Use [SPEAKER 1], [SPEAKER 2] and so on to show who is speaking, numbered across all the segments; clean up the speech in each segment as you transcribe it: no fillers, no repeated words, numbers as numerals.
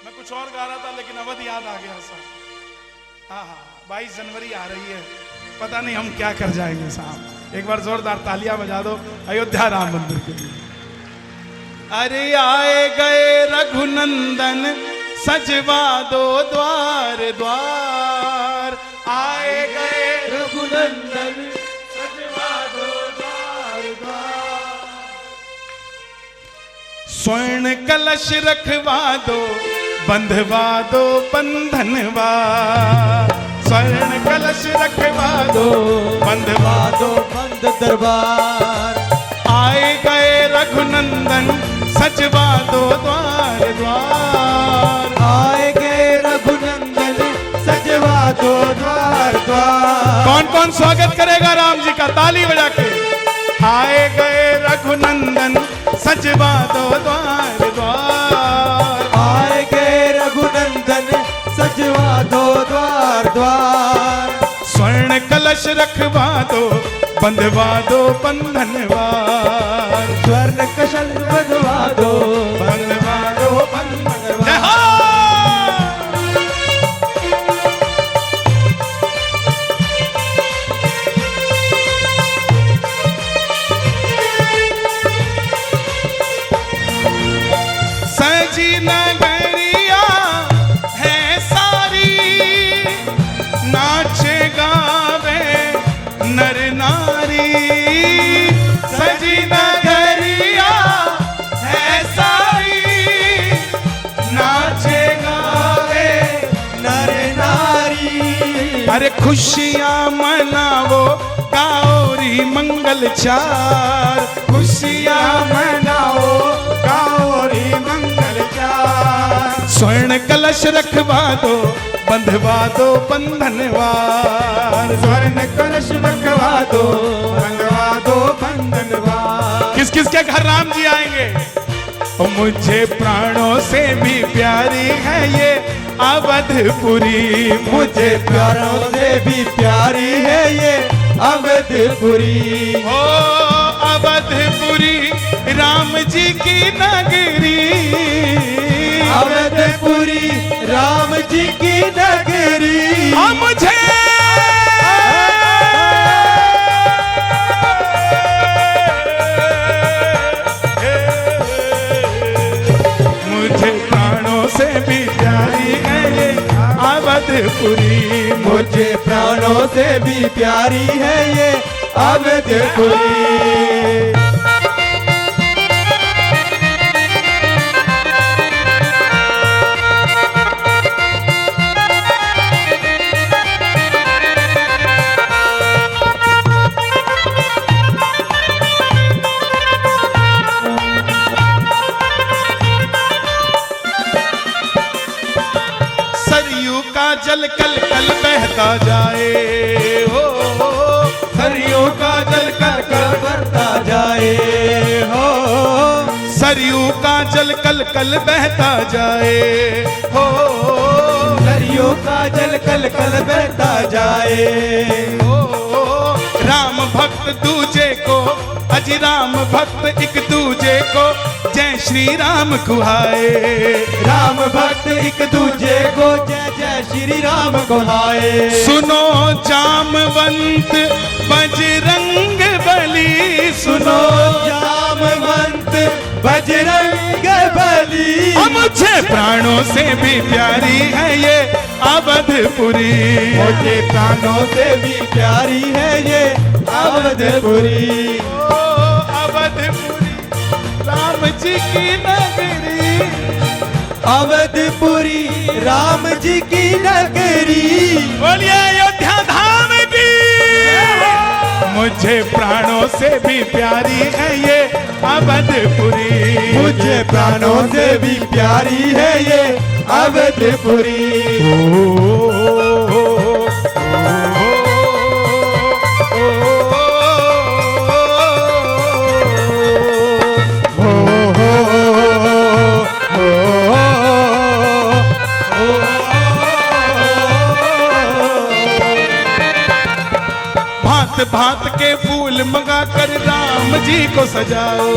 [SPEAKER 1] मैं कुछ और गा रहा था लेकिन अवध याद आ गया सर। हाँ हाँ 22 जनवरी आ रही है, पता नहीं हम क्या कर जाएंगे साहब। एक बार जोरदार तालियां बजा दो अयोध्या राम मंदिर के लिए। अरे आए गए रघुनंदन सजवा दो द्वार द्वार, आए गए
[SPEAKER 2] रघुनंदन सजवा दो द्वार द्वार।
[SPEAKER 1] स्वर्ण कलश रखवा दो बंधवा दो बंधनवा, स्वर्ण कलश रखवा दो बंधवा दो
[SPEAKER 2] बंद दरबार।
[SPEAKER 1] आए गए रघुनंदन सजवा दो द्वार द्वार,
[SPEAKER 2] आए गए रघुनंदन सजवा दो द्वार द्वार।
[SPEAKER 1] कौन कौन स्वागत करेगा राम जी का, ताली बजा के। आए गए रघुनंदन सजवा दो द्वार द्वार,
[SPEAKER 2] आए गए रघुनंदन सजवा दो द्वार द्वार।
[SPEAKER 1] स्वर्ण कलश रखवा दो बंधवा दो बंधनवार,
[SPEAKER 2] स्वर्ण कलश बंधवा दो
[SPEAKER 1] बंधवा दो बंधनवार। जय हो। सजी नगरिया है सारी, नाचे गावे नर नारी। सजी नगरिया है सारी, नाचे गावे
[SPEAKER 2] नर नारी।
[SPEAKER 1] अरे खुशियां मनावो गाओरी मंगल चार, खुशियां मनाओ गाओरी मंगल चार। स्वर्ण कलश रखवा दो बंधवा दो बंधनवार,
[SPEAKER 2] स्वर्ण कलश रखवा दो बंधवा दो बंधनवार।
[SPEAKER 1] किस किस के घर राम जी आएंगे। ओ मुझे प्राणों से भी प्यारी है ये अवधपुरी,
[SPEAKER 2] मुझे प्यारों से भी प्यारी है ये अवधपुरी।
[SPEAKER 1] ओ अवधपुरी राम जी की नगरी,
[SPEAKER 2] अवधपुरी राम जी की नगरी।
[SPEAKER 1] मुझे मुझे प्राणों से भी प्यारी है ये अवधपुरी,
[SPEAKER 2] मुझे प्राणों से भी प्यारी है ये अवधपुरी।
[SPEAKER 1] सरयू का जल कल कल बहता जाए, हो सरयू का जल कल कल
[SPEAKER 2] बढ़ता जाए हो,
[SPEAKER 1] सरयू का जल कल कल बहता जाए, हो
[SPEAKER 2] सरयू का जल कल कल बहता जाए
[SPEAKER 1] हो। राम भक्त दूजे को अजी राम भक्त एक दूजे को जय श्री राम कुहाए,
[SPEAKER 2] राम भक्त एक दूजे को जय जय श्री राम कुहाए।
[SPEAKER 1] सुनो जामवंत बजरंग बली,
[SPEAKER 2] सुनो जामवंत बजरंग बली।
[SPEAKER 1] मुझे प्राणों से भी प्यारी है ये अवधपुरी,
[SPEAKER 2] मुझे प्राणों से भी प्यारी है ये अवधपुरी।
[SPEAKER 1] ओ अवधपुरी राम जी की नगरी,
[SPEAKER 2] अवधपुरी राम जी की नगरी।
[SPEAKER 1] बोलिए अयोध्या धाम की। मुझे प्राणों से भी प्यारी है ये अवधपुरी,
[SPEAKER 2] मुझे प्राणों से भी प्यारी है ये अवधपुरी।
[SPEAKER 1] भांत भांत के फूल मंगा कर राम जी को सजाओ,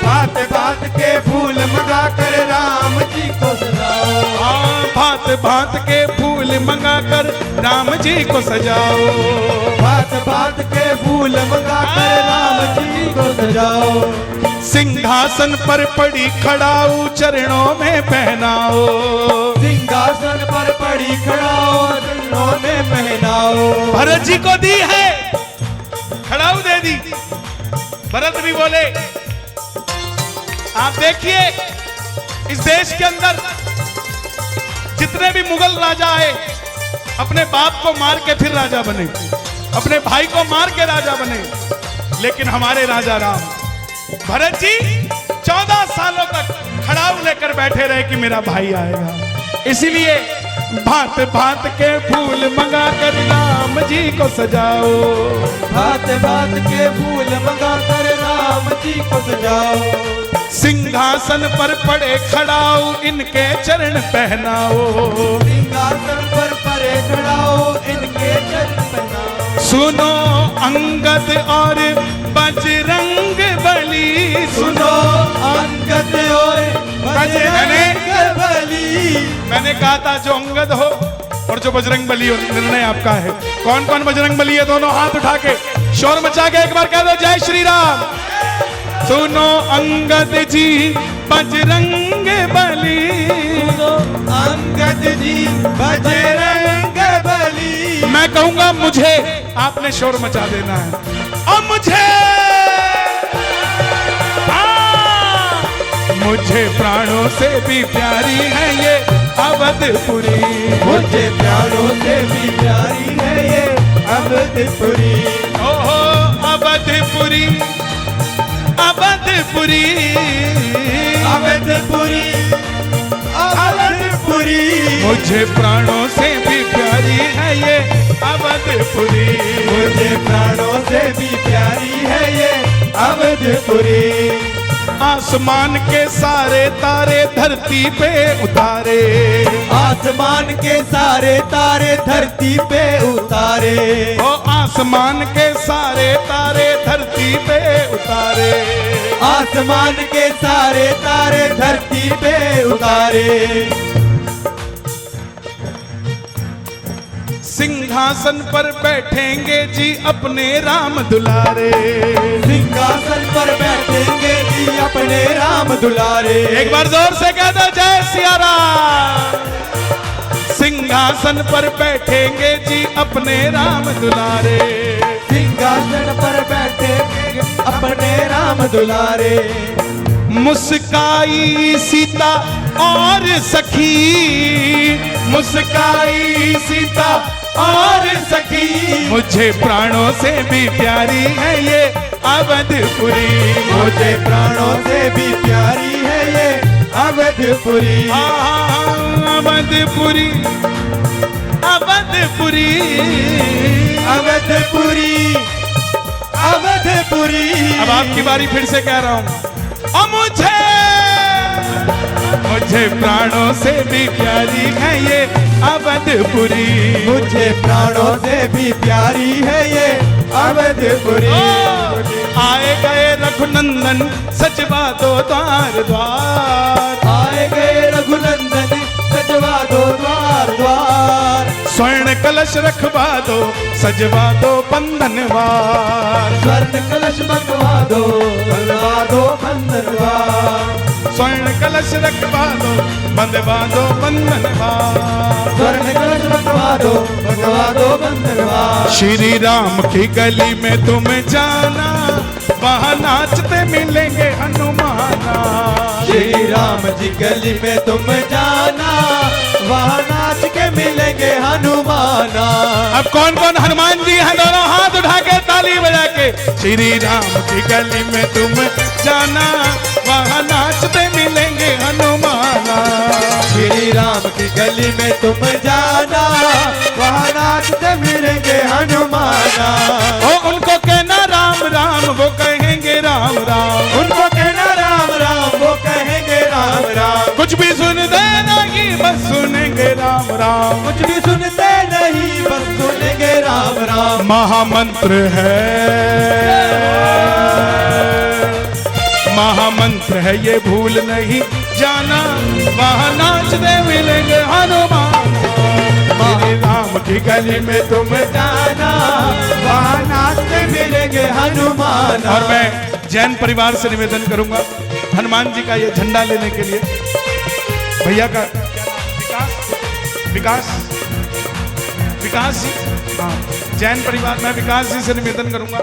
[SPEAKER 2] भांत भांत के फूल मंगा कर राम जी को सजाओ।
[SPEAKER 1] भांत के फूल मंगाकर राम जी को सजाओ।
[SPEAKER 2] भांत भांत के फूल मंगाकर राम जी को सजाओ।
[SPEAKER 1] सिंहासन पर पड़ी खड़ाऊ चरणों में पहनाओ।
[SPEAKER 2] सिंहासन पर पड़ी खड़ाओ चरणों में पहनाओ।
[SPEAKER 1] भरत जी को दी है, खड़ाऊ दे दी। भरत भी बोले, आप देखिए इस देश के अंदर जितने भी मुगल राजा आए अपने बाप को मार के फिर राजा बने, अपने भाई को मार के राजा बने, लेकिन हमारे राजा राम भरत जी 14 सालों तक खड़ाऊ लेकर बैठे रहे कि मेरा भाई आएगा। इसीलिए भांत भांत के फूल मंगाकर राम जी को सजाओ।
[SPEAKER 2] भांत भांत के फूल मंगाकर राम जी को सजाओ।
[SPEAKER 1] सिंहासन पर पड़े खड़ाऊ इनके चरण पहनाओ।
[SPEAKER 2] सिंहासन पर पड़े खड़ाओ इनके चरण पहनाओ।
[SPEAKER 1] सुनो अंगद और बजरंग बली,
[SPEAKER 2] सुनो अंगद और बजरंग बली।
[SPEAKER 1] मैंने कहा था जो अंगद हो और जो बजरंग बली हो, निर्णय आपका है। कौन कौन बजरंग बली है? दोनों हाथ उठा के शोर मचा के एक बार कह दो जय श्री राम। सुनो अंगद जी बजरंग बली,
[SPEAKER 2] सुनो अंगद जी बजरंग बली।
[SPEAKER 1] मैं कहूंगा मुझे, आपने शोर मचा देना है। और मुझे, मुझे प्राणों से भी प्यारी है ये अवधपुरी।
[SPEAKER 2] मुझे प्राणों से भी प्यारी है ये अवधपुरी।
[SPEAKER 1] ओहो अवधपुरी, अवधपुरी,
[SPEAKER 2] अवधपुरी, अवधपुरी।
[SPEAKER 1] मुझे प्राणों से भी प्यारी है ये अवधपुरी।
[SPEAKER 2] मुझे प्राणों से भी प्यारी है ये अवधपुरी।
[SPEAKER 1] आसमान के सारे तारे धरती पे उतारे।
[SPEAKER 2] आसमान के सारे तारे धरती पे उतारे।
[SPEAKER 1] ओ आसमान के सारे तारे धरती पे उतारे।
[SPEAKER 2] आसमान के सारे तारे धरती पे उतारे।
[SPEAKER 1] सिंहासन पर बैठेंगे जी अपने राम दुलारे।
[SPEAKER 2] सिंहासन पर बैठेंगे जी अपने राम दुलारे।
[SPEAKER 1] एक बार जोर से कह दो जय सिया राम। सिंहासन पर बैठेंगे जी अपने राम दुलारे।
[SPEAKER 2] सिंहासन पर बैठेंगे अपने राम दुलारे।
[SPEAKER 1] मुस्काई सीता और सखी, मुस्काई सीता और सखी। मुझे प्राणों से भी प्यारी है ये अवधपुरी।
[SPEAKER 2] मुझे प्राणों से भी प्यारी है ये अवधपुरी।
[SPEAKER 1] अवधपुरी, अवधपुरी,
[SPEAKER 2] अवधपुरी, अवधपुरी।
[SPEAKER 1] अब आपकी बारी, फिर से कह रहा हूं। और मुझे, मुझे प्राणों से भी प्यारी है ये अवधपुरी।
[SPEAKER 2] मुझे प्राणों से भी प्यारी है ये अवधपुरी।
[SPEAKER 1] आए गए रघुनंदन सजवा दो द्वार द्वार।
[SPEAKER 2] आए गए रघुनंदन सजवा दो द्वार द्वार।
[SPEAKER 1] स्वर्ण कलश रखवा दो सजवा दो बंधनवार।
[SPEAKER 2] स्वर्ण कलश बनवा दो बंधनवार।
[SPEAKER 1] स्वर्ण कलश रखवा दो बंधवा दो बंधनवार।
[SPEAKER 2] स्वर्ण कलश बनवा दो बंधनवार।
[SPEAKER 1] श्री राम की गली में तुम जाना, वहाँ नाचते मिलेंगे हनुमाना।
[SPEAKER 2] श्री राम जी गली में तुम जाना, वहाँ नाच के मिलेंगे हनुमाना।
[SPEAKER 1] अब कौन कौन हनुमान जी हैं? दोनों हाथ उठा के ताली बजा के। श्री राम की गली में तुम जाना, वहाँ नाचते मिलेंगे हनुमाना।
[SPEAKER 2] श्री राम की गली में तुम जाना, वहाँ नाचते मिलेंगे हनुमाना।
[SPEAKER 1] ओ उनको कहना राम राम, वो कहेंगे राम राम।
[SPEAKER 2] उनको कहना राम राम, वो कहेंगे राम राम।
[SPEAKER 1] कुछ भी सुनते नहीं बस सुनेंगे राम राम।
[SPEAKER 2] कुछ भी सुनते नहीं बस सुनेंगे राम राम।
[SPEAKER 1] महामंत्र है, महामंत्र है ये भूल नहीं जाना, वहाँ नाचते मिलेंगे हनुमान। श्री राम की गली में तुम
[SPEAKER 2] जाना, वहाँ नाच के मिलेंगे हनुमान।
[SPEAKER 1] और मैं जैन परिवार से निवेदन करूंगा हनुमान जी का ये झंडा लेने के लिए। भैया का विकास विकास जी, हाँ, जैन परिवार, मैं विकास जी से निवेदन करूंगा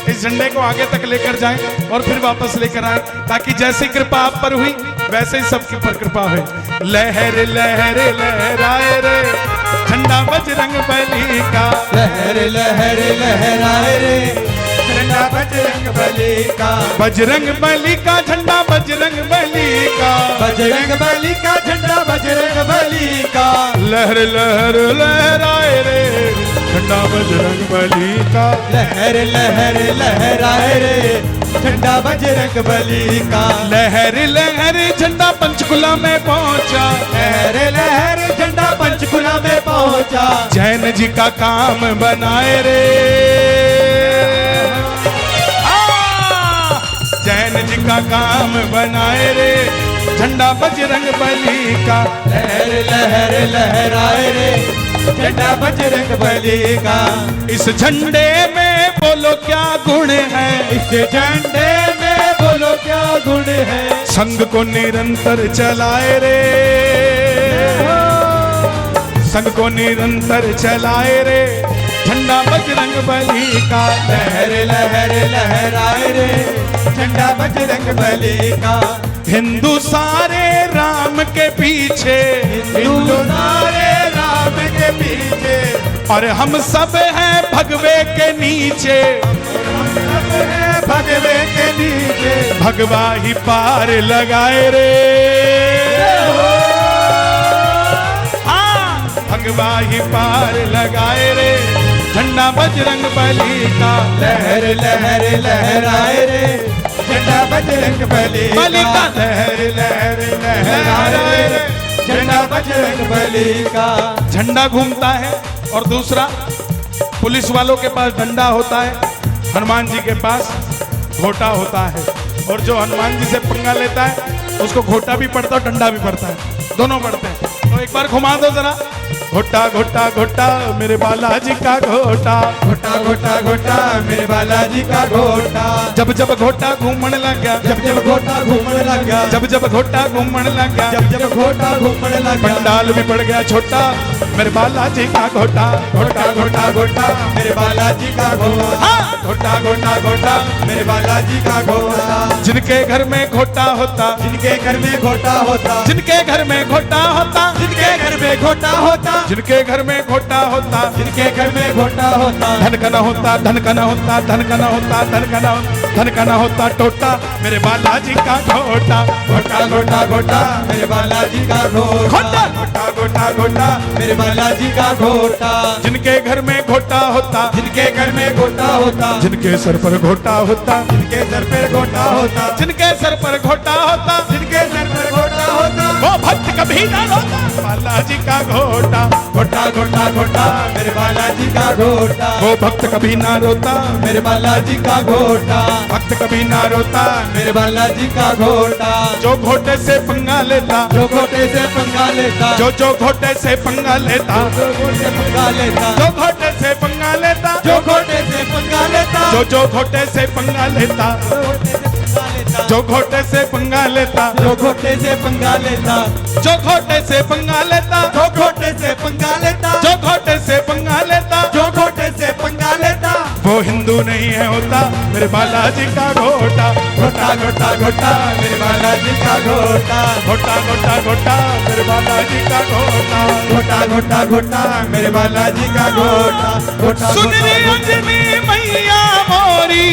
[SPEAKER 1] इस झंडे को आगे तक लेकर जाएं और फिर वापस लेकर आए, ताकि जैसी कृपा आप पर हुई वैसे ही सबकी पर कृपा हुई। लहर लहर लहराए रे झंडा बजरंग बली का,
[SPEAKER 2] लहर लहर लहराए रे झंडा बजरंग बली का,
[SPEAKER 1] बजरंग बली का झंडा बजरंग बली का,
[SPEAKER 2] बजरंग बली का झंडा बजरंग बली का।
[SPEAKER 1] लहर लहर लहराए रे झंडा बजरंग बली का,
[SPEAKER 2] लहर लहर लहराए रे झंडा बजरंग बली का।
[SPEAKER 1] लहर लहर झंडा पंचकुला में पहुंचा,
[SPEAKER 2] लहर लहर झंडा पंचकुला में पहुंचा।
[SPEAKER 1] जैन जी का काम बनाए रे, जैन जी का काम बनाए रे झंडा बजरंग बली का।
[SPEAKER 2] लहर लहर लहराए रे झंडा बजरंग बली का।
[SPEAKER 1] इस झंडे में बोलो क्या गुण है,
[SPEAKER 2] इस झंडे में बोलो क्या गुण है।
[SPEAKER 1] संग को निरंतर चलाए रे, संग को निरंतर चलाए रे झंडा बजरंग बली का।
[SPEAKER 2] लहर लहर लहराए रे झंडा बजरंग बली का।
[SPEAKER 1] हिंदू सारे राम के पीछे,
[SPEAKER 2] हिंदू सारे राम के पीछे,
[SPEAKER 1] और हम सब हैं भगवे के नीचे,
[SPEAKER 2] हम सब हैं भगवे के नीचे।
[SPEAKER 1] भगवा ही पार लगाए रे, हाँ, भगवा ही पार लगाए रे झंडा बजरंग बली का।
[SPEAKER 2] लहर लहर लहराए रे झंडा बजरंग बली
[SPEAKER 1] का, लहर लहर लहराए रे
[SPEAKER 2] झंडा बजरंग बली का।
[SPEAKER 1] झंडा घूमता है और दूसरा पुलिस वालों के पास डंडा होता है, हनुमान जी के पास घोटा होता है, और जो हनुमान जी से पंगा लेता है उसको घोटा भी पड़ता है और डंडा भी पड़ता है, दोनों पड़ते हैं। तो एक बार घुमा दो जरा, घोटा घोटा घोटा मेरे बालाजी का घोटा,
[SPEAKER 2] घोटा घोटा घोटा मेरे बालाजी का घोटा।
[SPEAKER 1] जब जब घोटा घूमने लग गया,
[SPEAKER 2] जब जब घोटा घूमने लग गया,
[SPEAKER 1] जब जब घोटा घूमने लग गया,
[SPEAKER 2] जब जब घोटा घूमने लग गया।
[SPEAKER 1] पंडाल भी पड़ गया छोटा मेरे बालाजी का घोटा,
[SPEAKER 2] घोटा घोटा घोटा मेरे बालाजी का घोटा। घोटा घोटा घोटा मेरे बालाजी का घोटा।
[SPEAKER 1] जिनके घर में घोटा होता,
[SPEAKER 2] जिनके घर में घोटा होता,
[SPEAKER 1] जिनके घर में घोटा होता,
[SPEAKER 2] जिनके घर में घोटा होता,
[SPEAKER 1] जिनके घर में घोटा होता,
[SPEAKER 2] जिनके घर में घोटा होता।
[SPEAKER 1] धन का न होता, धन का न होता, धन का न होता, धन का न होता, धन का न होता टोटा मेरे बालाजी का घोटा।
[SPEAKER 2] घोटा घोटा घोटा मेरे बालाजी का घोटा। घोटा घोटा घोटा मेरे बालाजी का घोटा।
[SPEAKER 1] जिनके घर में घोटा होता,
[SPEAKER 2] जिनके घर में घोटा होता,
[SPEAKER 1] जिनके सर पर घोटा होता,
[SPEAKER 2] जिनके सर पर घोटा होता,
[SPEAKER 1] जिनके सर पर घोटा होता,
[SPEAKER 2] जिनके सर पर घोटा होता,
[SPEAKER 1] वो भक्त कभी ना रोता बालाजी का घोटा।
[SPEAKER 2] घोटा घोटा घोटा मेरे बालाजी का घोटा।
[SPEAKER 1] वो भक्त कभी ना रोता
[SPEAKER 2] मेरे बालाजी का घोटा।
[SPEAKER 1] भक्त कभी ना रोता
[SPEAKER 2] मेरे बालाजी का घोटा।
[SPEAKER 1] जो घोटे से पंगा लेता,
[SPEAKER 2] जो घोटे से पंगा लेता,
[SPEAKER 1] जो घोटे से पंगा लेता,
[SPEAKER 2] जो घोटे से पंगा लेता,
[SPEAKER 1] जो घोटे से पंगा लेता,
[SPEAKER 2] जो घोटे से पंगा लेता,
[SPEAKER 1] जो घोटे से पंगा लेता, जो घोटे से पंगा लेता,
[SPEAKER 2] जो घोटे से पंगा लेता,
[SPEAKER 1] जो घोटे से पंगा लेता,
[SPEAKER 2] जो घोटे से पंगा लेता,
[SPEAKER 1] जो घोटे से पंगा लेता,
[SPEAKER 2] जो घोटे से पंगा लेता,
[SPEAKER 1] वो हिंदू नहीं है होता मेरे बालाजी का घोटा।
[SPEAKER 2] घोटा घोटा घोटा मेरे बालाजी का घोटा।
[SPEAKER 1] घोटा घोटा घोटा मेरे बालाजी का घोटा।
[SPEAKER 2] घोटा घोटा घोटा मेरे बालाजी का घोटा। घोटा
[SPEAKER 1] सुन रे अंजनी मैया मोरी,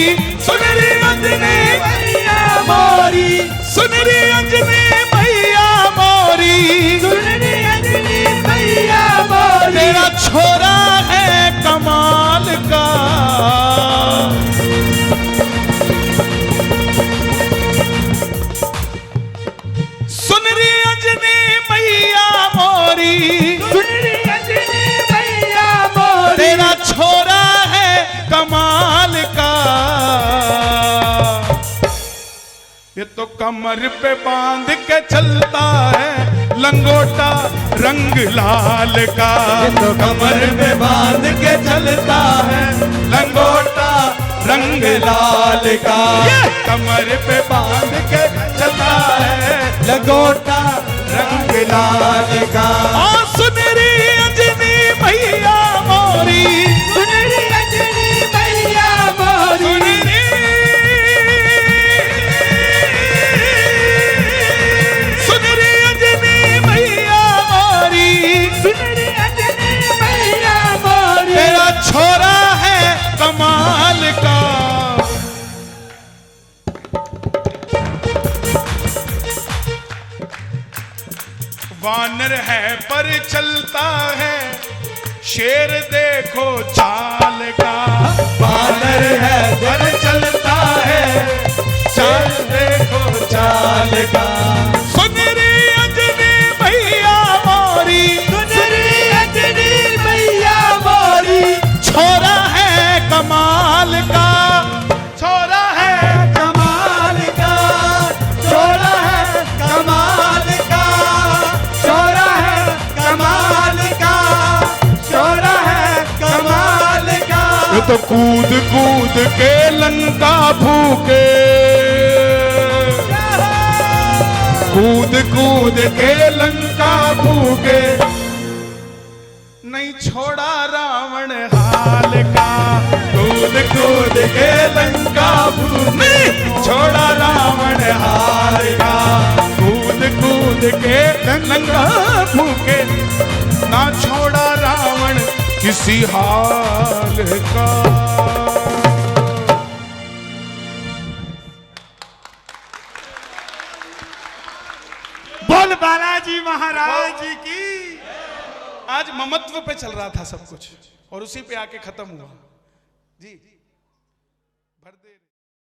[SPEAKER 1] सुन रे अंजनी मैया
[SPEAKER 2] मोरी,
[SPEAKER 1] सुन रे अंजनी मैया मोरी,
[SPEAKER 2] सुन रे अंजनी मैया मोरी।
[SPEAKER 1] तेरा छोरा है कमाल का, सुन रे अंजनी मैया मोरी,
[SPEAKER 2] सुन रे अंजनी मैया मोरी।
[SPEAKER 1] तेरा छोरा है कमाल का। ये तो कमर पे बांध के चलता है लंगोटा रंग लाल का,
[SPEAKER 2] ये तो कमर में बांध के चलता है,
[SPEAKER 1] लंगोटा रंग लाल का, कमर पे बांध के चलता है,
[SPEAKER 2] लंगोटा रंग लाल का।
[SPEAKER 1] सुनरी अंजनी मैया मोरी,
[SPEAKER 2] सुनरी अंजनी मैया मोरी,
[SPEAKER 1] सुनरी अंजनी मैया मोरी,
[SPEAKER 2] सुनरी अंजनी मैया मोरी।
[SPEAKER 1] तेरा छोरा है कमाल का, वानर है पर चलता है, शेर देखो चाल का,
[SPEAKER 2] वानर है पर चलता है,
[SPEAKER 1] शेर देखो
[SPEAKER 2] चाल का।
[SPEAKER 1] सुनरी अंजनी मैया मोरी,
[SPEAKER 2] सुनरी अंजनी मैया मोरी,
[SPEAKER 1] छोरा है कमाल का, छोरा है
[SPEAKER 2] कमाल का, छोरा है कमाल का, छोरा है कमाल का, छोरा है कमाल का।
[SPEAKER 1] ये तो कूद कूद के लंका भूके, कूद कूद के लंका भूके, नहीं छोड़ा रावण हाल का, कूद कूद के लंका भूके, छोड़ा रावण हाल का, कूद कूद के लंका भूके, ना छोड़ा रावण किसी हाल का।
[SPEAKER 3] बोल बालाजी महाराज की।
[SPEAKER 1] आज ममत्व पे चल रहा था सब कुछ और उसी पे आके खत्म हुआ जी। भर दे।